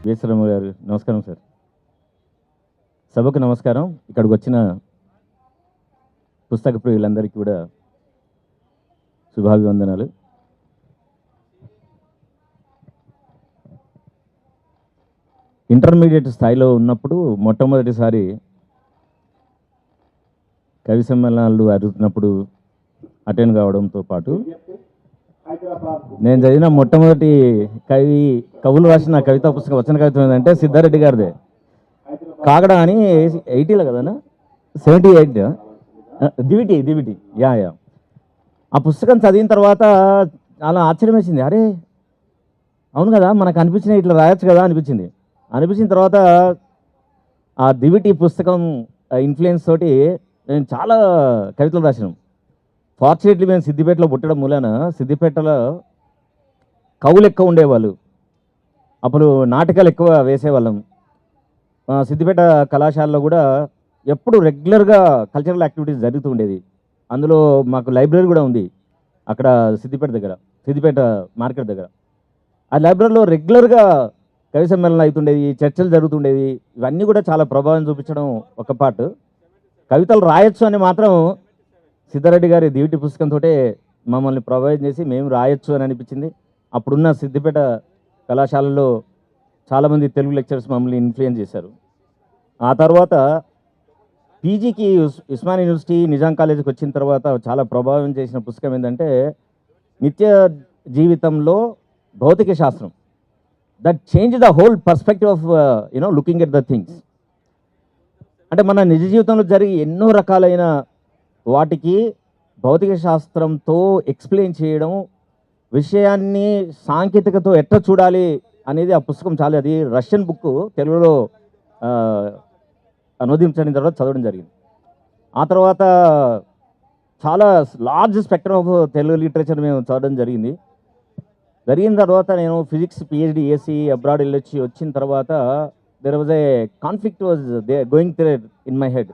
వీసరామ గారు నమస్కారం సార్. సభకు నమస్కారం. ఇక్కడికి వచ్చిన పుస్తక ప్రియులందరికీ కూడా శుభాభివందనాలు. ఇంటర్మీడియట్ స్థాయిలో ఉన్నప్పుడు మొట్టమొదటిసారి కవి సమ్మేళనాలు అడుగుతున్నప్పుడు అటెండ్ కావడంతో పాటు నేను చదివిన మొట్టమొదటి కవులు రాసిన కవితా పుస్తకం వచ్చిన కవిత్వం ఏంటంటే సిద్ధారెడ్డి గారిదే కాగడ అని 80లో కదనా 78 దివిటి యా. ఆ పుస్తకం చదివిన తర్వాత చాలా ఆశ్చర్యం వేసింది. అరే అవును కదా, మనకు అనిపించిన ఇట్లా రాయొచ్చు కదా అనిపించిన తర్వాత ఆ దివిటి పుస్తకం ఇన్ఫ్లుయెన్స్ తోటి నేను చాలా కవితలు రాసినాం. ఫార్చునేట్లీ మేము సిద్దిపేటలో పుట్టడం మూలాన సిద్దిపేటలో కవులు ఎక్కువ ఉండేవాళ్ళు. అప్పుడు నాటకాలు ఎక్కువ వేసేవాళ్ళం. సిద్దిపేట కళాశాలలో కూడా ఎప్పుడు రెగ్యులర్గా కల్చరల్ యాక్టివిటీస్ జరుగుతూ ఉండేది. అందులో మాకు లైబ్రరీ కూడా ఉంది అక్కడ సిద్దిపేట మార్కెట్ దగ్గర. ఆ లైబ్రరీలో రెగ్యులర్గా కవి సమ్మేళనాలు అవుతుండేది, చర్చలు జరుగుతుండేది. ఇవన్నీ కూడా చాలా ప్రభావం చూపించడం ఒక పార్ట్. కవితలు రాయొచ్చు అని మాత్రం సిద్ధారెడ్డి గారి దివిటి పుస్తకంతో మమ్మల్ని ప్రభావితం చేసి మేము రాయొచ్చు అని అనిపించింది. అప్పుడున్న సిద్దిపేట కళాశాలలో చాలామంది తెలుగు లెక్చరర్స్ మమ్మల్ని ఇన్ఫ్లుయెన్స్ చేశారు. ఆ తర్వాత పీజీకి ఉస్మానియా యూనివర్సిటీ నిజాం కాలేజీకి వచ్చిన తర్వాత చాలా ప్రభావం చేసిన పుస్తకం ఏంటంటే నిత్య జీవితంలో భౌతిక శాస్త్రం. That change the whole perspective of looking at the things. అంటే మన నిజ జీవితంలో జరిగే ఎన్నో రకాలైన వాటికి భౌతిక శాస్త్రంతో ఎక్స్ప్లెయిన్ చేయడం, విషయాన్ని సాంకేతికతో ఎట్లా చూడాలి అనేది ఆ పుస్తకం చాలా, అది రష్యన్ బుక్ తెలుగులో అనువదించిన తర్వాత చదవడం జరిగింది. ఆ తర్వాత చాలా large spectrum of Telugu literature మేము చదవడం జరిగిన తర్వాత నేను ఫిజిక్స్ పిహెచ్డి ఏసీ అబ్రాడ్ వెళ్ళొచ్చి వచ్చిన తర్వాత there was a conflict was going through in my head.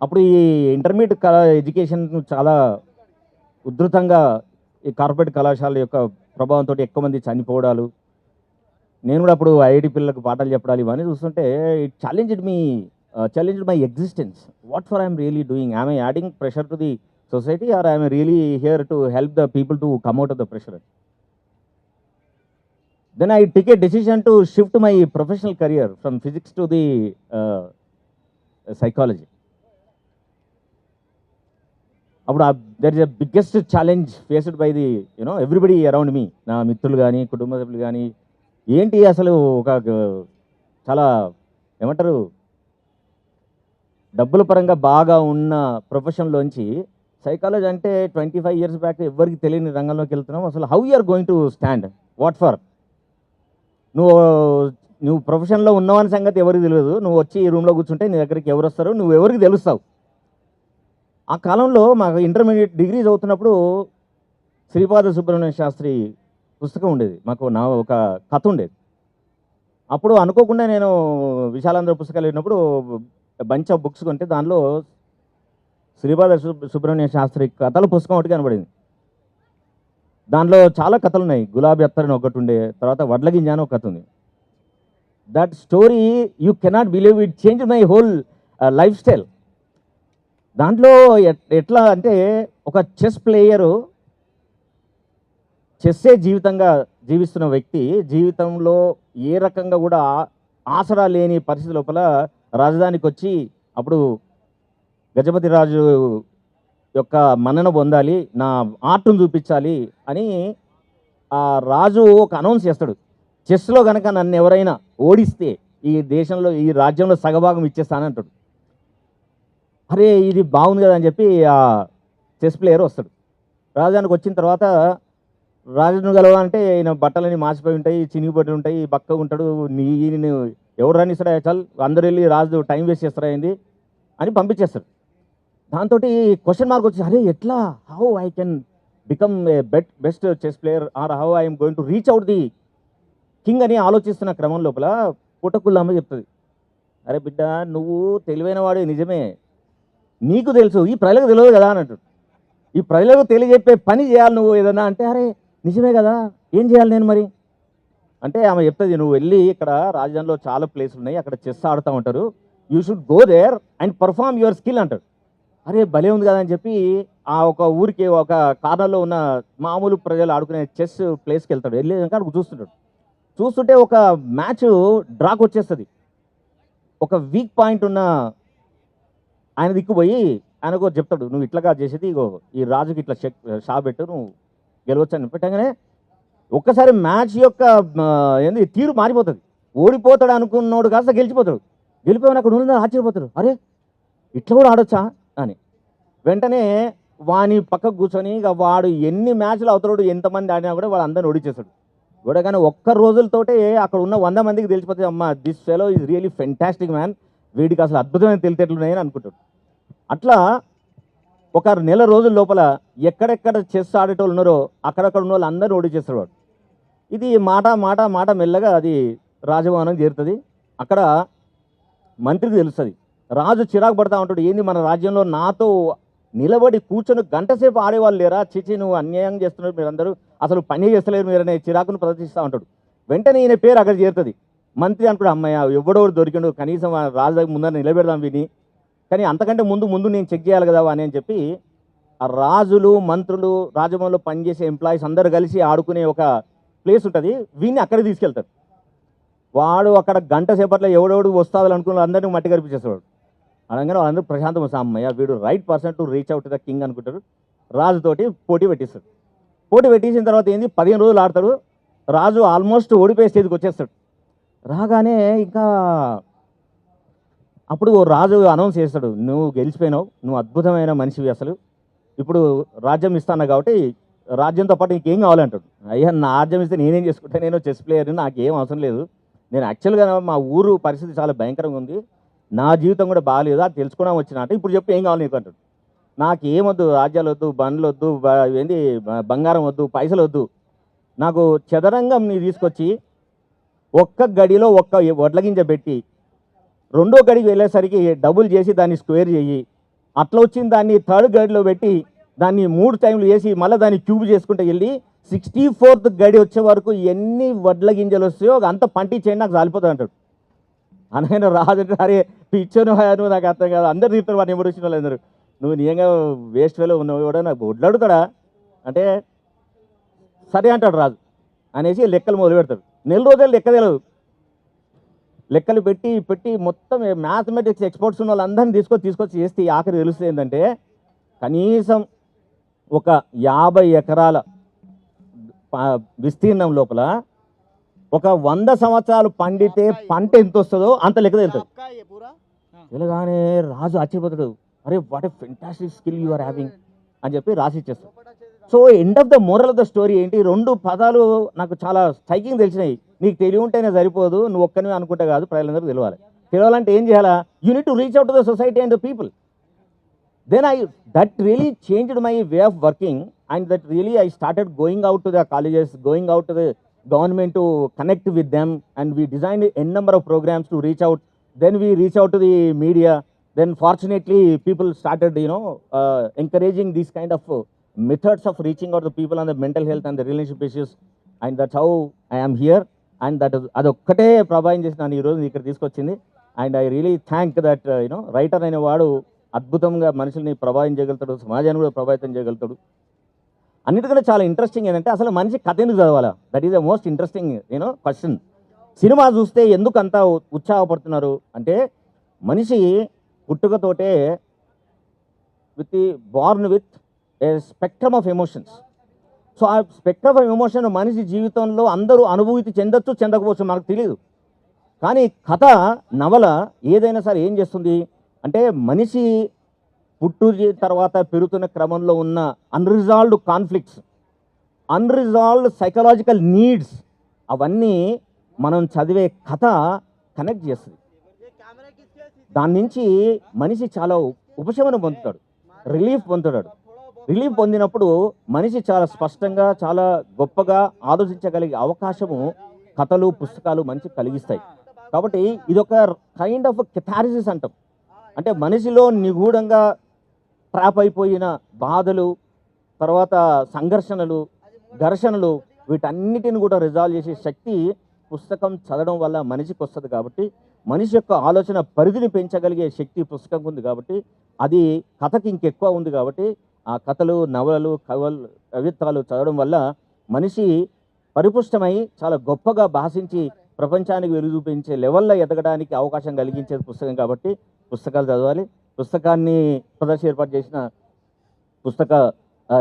అప్పుడు ఈ ఇంటర్మీడియట్ ఎడ్యుకేషన్ చాలా ఉధృతంగా ఈ కార్పొరేట్ కళాశాల యొక్క ప్రభావంతో ఎక్కువ మంది చనిపోవడాలు, నేను కూడా అప్పుడు ఐఐటి పిల్లలకు పాఠాలు చెప్పడాలు ఇవన్నీ చూస్తుంటే it challenged my existence. What for I'm really doing? I'm adding pressure to the society or I'm really here to help the people to come out of the pressure? Then I took a decision to shift my professional career from physics to the psychology. అప్పుడు there is a biggest challenge faced by the everybody around me, నా మిత్రులు కానీ కుటుంబ సభ్యులు కానీ. ఏంటి అసలు ఒక చాలా ఏమంటారు డబ్బుల పరంగా బాగా ఉన్న ప్రొఫెషన్లోంచి సైకాలజీ అంటే 25 years బ్యాక్ ఎవరికి తెలియని రంగంలోకి వెళ్తున్నాం. అసలు how you are going to stand? What for? నువ్వు ప్రొఫెషన్లో ఉన్నవని సంగతి ఎవరికి తెలియదు. నువ్వు వచ్చి ఈ రూమ్లో కూర్చుంటే నీ దగ్గరికి ఎవరు వస్తారో నువ్వు ఎవరికి తెలుస్తావు? ఆ కాలంలో మాకు ఇంటర్మీడియట్ డిగ్రీ చదువుతున్నప్పుడు శ్రీపాద సుబ్రహ్మణ్య శాస్త్రి పుస్తకం ఉండేది, మాకు ఒక కథ ఉండేది. అప్పుడు అనుకోకుండా నేను విశాలాంధ్ర పుస్తకాలు వెళ్ళినప్పుడు బంచ్ ఆఫ్ బుక్స్ కొంటే దానిలో శ్రీపాద సుబ్రహ్మణ్య శాస్త్రి కథల పుస్తకం ఒకటి కనబడింది. దానిలో చాలా కథలు ఉన్నాయి. గులాబీ అత్తరని ఒకటి ఉండే, తర్వాత వడ్లగింజ అని ఒక కథ ఉంది. That story you cannot believe, it change my whole life style. దాంట్లో ఎట్లా అంటే ఒక చెస్ ప్లేయరు చెస్సే జీవితంగా జీవిస్తున్న వ్యక్తి జీవితంలో ఏ రకంగా కూడా ఆసరా లేని పరిస్థితి లోపల రాజధానికి వచ్చి అప్పుడు గజపతి రాజు యొక్క మన్నన పొందాలి, నా ఆర్ట్ను చూపించాలి అని ఆ రాజు ఒక అనౌన్స్ చేస్తాడు. చెస్లో కనుక నన్ను ఎవరైనా ఓడిస్తే ఈ దేశంలో ఈ రాజ్యంలో సగభాగం ఇచ్చేస్తానంటాడు. అరే ఇది బాగుంది కదా అని చెప్పి ఆ చెస్ ప్లేయర్ వస్తాడు. రాజధానికి వచ్చిన తర్వాత రాజును గెలవాలంటే ఈయన బట్టలని మాసిపోయి ఉంటాయి, చినిగిపోయి ఉంటాయి, బక్కగా ఉంటాడు. ఈయన ఎవరు రానిస్తాడా, చాలు అందరు వెళ్ళి రాజు టైం వేస్ట్ చేస్తారా ఏంది అని పంపించేస్తాడు. దాంతో క్వశ్చన్ మార్క్ వచ్చి అరే ఎట్లా, how I can become a best chess player or how I'm going to reach out the king అని ఆలోచిస్తున్న క్రమం లోపల పుట్టకుళ్ళమ్మ చెప్తుంది, అరే బిడ్డ నువ్వు తెలివైన వాడు నిజమే, నీకు తెలుసు, ఈ ప్రజలకు తెలియదు కదా అన్నట్టు. ఈ ప్రజలకు తెలియజెప్పే పని చేయాలి నువ్వు ఏదన్నా అంటే, అరే నిజమే కదా, ఏం చేయాలి నేను మరి అంటే ఆమె చెప్తుంది, నువ్వు వెళ్ళి ఇక్కడ రాజధానిలో చాలా ప్లేసులు ఉన్నాయి, అక్కడ చెస్ ఆడుతూ ఉంటారు, you should go there and perform your skill అంటాడు. అరే భలే ఉంది కదా అని చెప్పి ఆ ఒక ఊరికి ఒక కార్నర్లో ఉన్న మామూలు ప్రజలు ఆడుకునే చెస్ ప్లేస్కి వెళ్తాడు. వెళ్ళి అక్కడ చూస్తుంటాడు. చూస్తుంటే ఒక మ్యాచ్ డ్రాక్ వచ్చేస్తుంది. ఒక వీక్ పాయింట్ ఉన్న ఆయన దిక్కుపోయి ఆయనకు చెప్తాడు, నువ్వు ఇట్లాగా చేసేది ఇగో ఈ రాజుకి ఇట్లా షా పెట్టు, నువ్వు గెలవచ్చు అని పెట్టగానే ఒక్కసారి మ్యాచ్ యొక్క ఏంది తీరు మారిపోతుంది. ఓడిపోతాడు అనుకున్నోడు కాస్త గెలిచిపోతాడు. గెలిపోయిన అక్కడ ఉన్న ఆశ్చర్యపోతాడు, అరే ఇట్లా కూడా ఆడొచ్చా అని. వెంటనే వాని పక్కకు కూర్చొని ఇక వాడు ఎన్ని మ్యాచ్లు అవుతాడు, ఎంతమంది ఆడినా కూడా వాడు అందరిని ఓడిచేస్తాడు. ఓడగానే ఒక్క రోజులతోటే అక్కడ ఉన్న 100 మందికి తెలిసిపోతుంది, అమ్మ this fellow is really fantastic man, వీడికి అసలు అద్భుతమైన తెలితేట్లున్నాయని అనుకుంటాడు. అట్లా ఒక నెల రోజుల లోపల ఎక్కడెక్కడ చెస్ ఆడేటోళ్ళు ఉన్నారో అక్కడక్కడ ఉన్న వాళ్ళు అందరినీ ఓడిచేస్తాడు వాడు. ఇది మాట మాట మాట మెల్లగా అది రాజభవనం చేరుతుంది. అక్కడ మంత్రికి తెలుస్తుంది. రాజు చిరాకు పడతా ఉంటాడు, ఏంది మన రాజ్యంలో నాతో నిలబడి కూర్చొని గంట సేపు ఆడేవాళ్ళు లేరా, చిచి నువ్వు అన్యాయం చేస్తున్నారు మీరందరూ, అసలు పని చేస్తలేరు మీరనే చిరాకును ప్రదర్శిస్తూ ఉంటాడు. వెంటనే ఈయన పేరు అక్కడ చేరుతుంది. మంత్రి అనుకుంటే అమ్మయ్య ఎవడోడు దొరికిండు, కనీసం రాజు దగ్గర ముందర నిలబెడదాం విని, కానీ అంతకంటే ముందు నేను చెక్ చేయాలి కదా అని చెప్పి ఆ రాజులు మంత్రులు రాజభవన్లో పనిచేసే ఎంప్లాయీస్ అందరు కలిసి ఆడుకునే ఒక ప్లేస్ ఉంటుంది, వీడిని అక్కడికి తీసుకెళ్తారు. వాడు అక్కడ గంట సేపట్లో ఎవడెవడు వస్తాదని అనుకున్న అందరినీ మట్టి కనిపించేస్తాడు. అనగానే వాళ్ళందరూ ప్రశాంతం వస్తాం, అమ్మయ్య వీడు right person to reach out the king అనుకుంటారు. రాజుతోటి పోటీ పెట్టిస్తాడు. పోటీ పెట్టేసిన తర్వాత ఏంది 15 రోజులు ఆడతాడు. రాజు ఆల్మోస్ట్ ఓడిపోయే స్టేజ్కి వచ్చేస్తాడు. రాగానే ఇంకా అప్పుడు రాజు అనౌన్స్ చేస్తాడు, నువ్వు గెలిచిపోయినావు, నువ్వు అద్భుతమైన మనిషివి, అసలు ఇప్పుడు రాజ్యం ఇస్తాను కాబట్టి రాజ్యంతో పాటు ఇంకేం కావాలంటాడు. అయ్యా నా రాజ్యం ఇస్తే నేనేం చేసుకుంటా, నేను చెస్ ప్లేయర్ని, నాకేం అవసరం లేదు, నేను యాక్చువల్గా మా ఊరు పరిస్థితి చాలా భయంకరంగా ఉంది, నా జీవితం కూడా బాగాలేదు, అది తెలుసుకోవడం వచ్చినట్టు, ఇప్పుడు చెప్పి ఏం కావాలి నీకు అంటాడు. నాకేమొద్దు, రాజ్యాలు వద్దు, బండ్లు వద్దు, ఏంది బంగారం వద్దు, పైసలు వద్దు, నాకు చదరంగం నీ తీసుకొచ్చి ఒక్క గడిలో ఒక్క వడ్లగింజ పెట్టి రెండో గడికి వెళ్ళేసరికి డబుల్ చేసి దాన్ని స్క్వేర్ చెయ్యి, అట్లా వచ్చిన దాన్ని థర్డ్ గడిలో పెట్టి దాన్ని 3 టైంలు వేసి మళ్ళీ దాన్ని క్యూబ్ చేసుకుంటూ వెళ్ళి 64th గడి వచ్చే వరకు ఎన్ని వడ్ల గింజలు వస్తాయో అంత పంటించేయండి, నాకు చాలిపోతుంది అంటాడు. అనగానే రాజంటే అరే పిచ్చను నువ్వు, నాకు అర్థం కాదు, అందరు తీరుతారు వాడిని ఎవరు వచ్చిన వాళ్ళు అందరూ, నువ్వు నిజంగా వేస్ట్ వేలో ఉన్నావు కూడా, నాకు వడ్లాడుతాడా అంటే సరే అంటాడు రాజు అనేసి లెక్కలు మొదలు పెడతాడు. నెల రోజులు లెక్క తెలియదు, లెక్కలు పెట్టి పెట్టి మొత్తం మ్యాథమెటిక్స్ ఎక్స్పర్ట్స్ ఉన్న వాళ్ళందరినీ తీసుకొచ్చి చేస్తే ఆఖరి తెలుస్తుంది ఏంటంటే కనీసం ఒక 50 ఎకరాల విస్తీర్ణం లోపల ఒక 100 సంవత్సరాలు పండితే పంట ఎంత వస్తుందో అంత లెక్క తెలుస్తుంది. తెలగానే రాజు ఆశ్చర్యపోతాడు, అరే what a fantastic skill you are having అని చెప్పి రాసి ఇచ్చేస్తాడు. So end of the moral of the story ఏంటి, 2 పదాలు నాకు చాలా స్ట్రైకింగ్ తెలిసినాయి. నీకు తెలివి ఉంటేనే సరిపోదు, నువ్వు ఒక్కనే అనుకుంటే కాదు, ప్రజలందరూ తెలియాలి. తెలియాలంటే ఏం చేయాలా, you need to reach out to the society and the people. Then that really changed my way of working, and that really I started going out to the colleges, going out to the government to connect with them, and we designed a number of programs to reach out. Then we reach out to the media. Then fortunately people started encouraging these kind of methods of reaching out to people on the mental health and the relationship issues, and that's how I am here. And that is అదొక్కటే ప్రభావం చేసి నన్ను ఈరోజు ఇక్కడ తీసుకొచ్చింది. And I really thank that writer అనే వాడు అద్భుతంగా మనుషుల్ని ప్రభావితం చేయగలుగుతాడు, సమాజాన్ని కూడా ప్రభావితం చేయగలుగుతాడు. అన్నిటికంటే చాలా ఇంట్రెస్టింగ్ ఏంటంటే అసలు మనిషి కథ ఎందుకు చదవాలా, that is the most interesting question. Cinema చూస్తే ఎందుకు అంత ఉత్సాహపడుతున్నారు అంటే మనిషి పుట్టుకతోటే born with a spectrum of emotions. So ఆ స్పెక్ట్రమ్ ఆఫ్ ఎమోషన్ మనిషి జీవితంలో అందరూ అనుభూతి చెందొచ్చు, చెందకపోవచ్చు, మనకు తెలియదు. కానీ కథ నవల ఏదైనా సరే ఏం చేస్తుంది అంటే మనిషి పుట్టు తర్వాత పెరుగుతున్న క్రమంలో ఉన్న unresolved conflicts, unresolved psychological needs, అవన్నీ మనం చదివే కథ కనెక్ట్ చేస్తుంది. దాని నుంచి మనిషి చాలా ఉపశమనం పొందుతాడు, రిలీఫ్ పొందుతాడు. రిలీఫ్ పొందినప్పుడు మనిషి చాలా స్పష్టంగా చాలా గొప్పగా ఆలోచించగలిగే అవకాశము కథలు పుస్తకాలు మంచి కలిగిస్తాయి. కాబట్టి ఇదొక కైండ్ ఆఫ్ కెథారిసిస్ అంటాం. అంటే మనిషిలో నిగూఢంగా ట్రాప్ అయిపోయిన బాధలు, తర్వాత సంఘర్షణలు, ఘర్షణలు, వీటన్నిటిని కూడా రిజాల్వ్ చేసే శక్తి పుస్తకం చదవడం వల్ల మనిషికి వస్తుంది కాబట్టి, మనిషి యొక్క ఆలోచన పరిధిని పెంచగలిగే శక్తి పుస్తకం ఉంది కాబట్టి, అది కథకి ఇంకెక్కువ ఉంది కాబట్టి, ఆ కథలు, నవలలు, కవిత్వాలు చదవడం వల్ల మనిషి పరిపుష్టమై చాలా గొప్పగా భాషించి ప్రపంచానికి వెలుగు చూపించే లెవెల్లో ఎదగడానికి అవకాశం కలిగించేది పుస్తకం కాబట్టి పుస్తకాలు చదవాలి. పుస్తకాన్ని ప్రదర్శన ఏర్పాటు చేసిన పుస్తక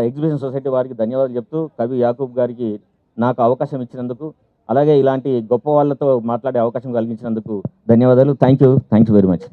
ఎగ్జిబిషన్ సొసైటీ వారికి ధన్యవాదాలు చెప్తూ, కవి యాకూబ్ గారికి నాకు అవకాశం ఇచ్చినందుకు, అలాగే ఇలాంటి గొప్ప వాళ్ళతో మాట్లాడే అవకాశం కలిగించినందుకు ధన్యవాదాలు. Thank you very much.